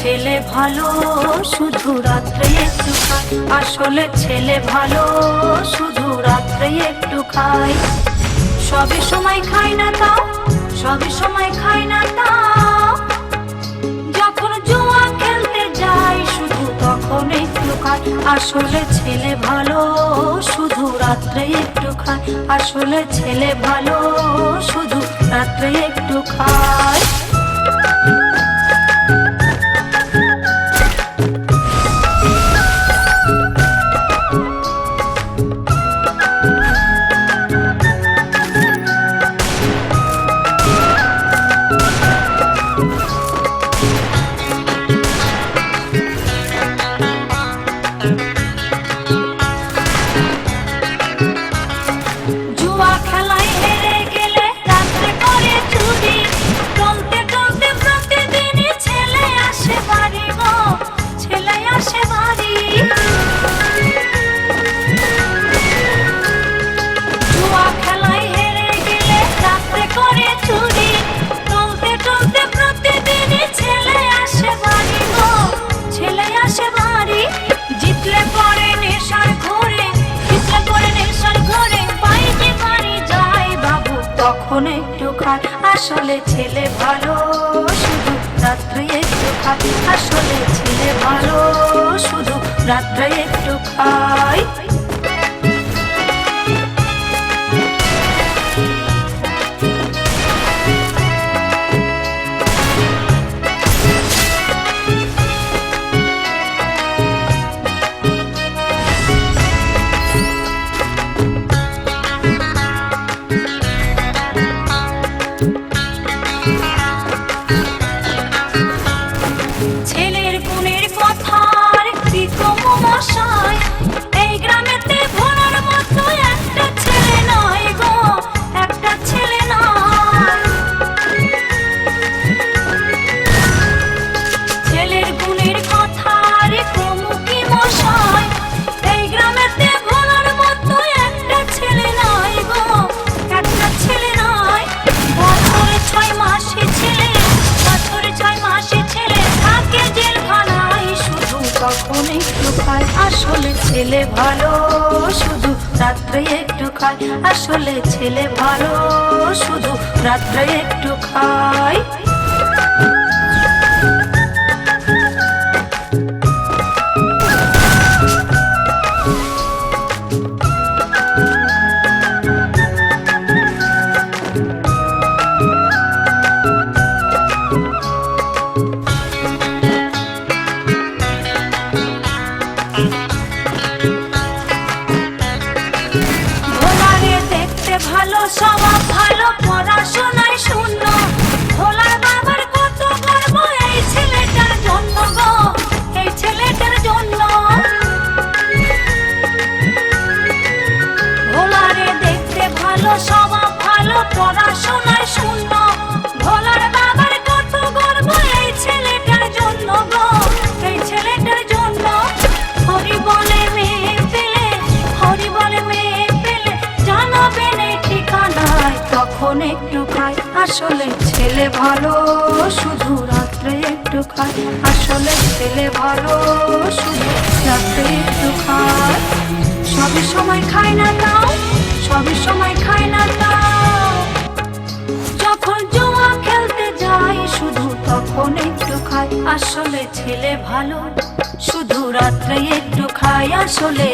ছেলে ভালো শুধু রাত্রে একটু খায়, আসলে ছেলে ভালো শুধু রাত্রে একটু খায়। সবই সময় খায় না তাও, সবই সময় খায় না তাও, যখন জুয়া খেলতে যায় শুধু তখন একটু খায়। আসলে ছেলে ভালো শুধু রাত্রে একটু খায়, আসলে ছেলে ভালো শুধু রাত্রে একটু খায়। জুয়া খেলায় হেরে গেলে রাত্রে করে চুরি, টলতে টলতে প্রতিদিনই ছেলে আসে বাড়ি গো, ছেলে আসে বাড়ি। জুয়া খেলায় হেরে গেলে রাত্রে করে চুরি, টলতে টলতে প্রতিদিনই ছেলে আসে বাড়ি গো, ছেলে আসে বাড়ি। জিতলে পরে নেশার ঘরে, জিতলে পরে নেশার ঘরে বাইকে বাড়ি যায় বাবু, তখন একটু খায়। আসলে ছেলে ভালো শুধু রাত্রে একটু খায়, আসলে ছেলে ভালো শুধু রাত্রে একটু খায়। ছেলের গুণের কথার কি কম মশাই, এই গ্রামেতে ভোলার মতো একটা ছেলে নয় গো, একটা ছেলে নয়। ছেলের গুণের কথার কম কি মশাই, এই গ্রামেতে ভোলার মতো একটা ছেলে নয় গো, একটা ছেলে নয়। বছরে 6 মাসে ছেলে, বছরে 6 মাসে ছেলে থাকে জেলখানায় শুধু তখন একটু খায়। আসলে ছেলে ভালো শুধু রাত্রে একটু খায়, আসলে ছেলে ভালো শুধু রাত্রে একটু খায়। ভোলারে দেখতে ভালো, স্বভাব ভালো, পড়াশোনায় শূন্য, ভোলার বাবার কত গর্ব এই ছেলেটার জন্য গো, এই ছেলেটার জন্য। ভোলারে দেখতে ভালো, স্বভাব ভালো, পড়াশোনায় শূন্য, ভোলার বাবার কত গর্ব এই ছেলেটার জন্য গো, এই ছেলেটার জন্য। হরি বলে মেয়ে পেলে, হরি বলে মেয়ে পেলে জানাবেন এই ঠিকানায়, তখন একটু খায়। আসলে ছেলে ভালো শুধু রাত্রে একটু খায়, আসলে ছেলে ভালো শুধু রাত্রে একটু খায়। সবই সময় খায় না তাও, সবই সময় খায় না তাও, যখন জুয়া খেলতে যায় শুধু তখন একটু খায়। আসলে ছেলে ভালো শুধু রাত্রে একটু খায়, আসলে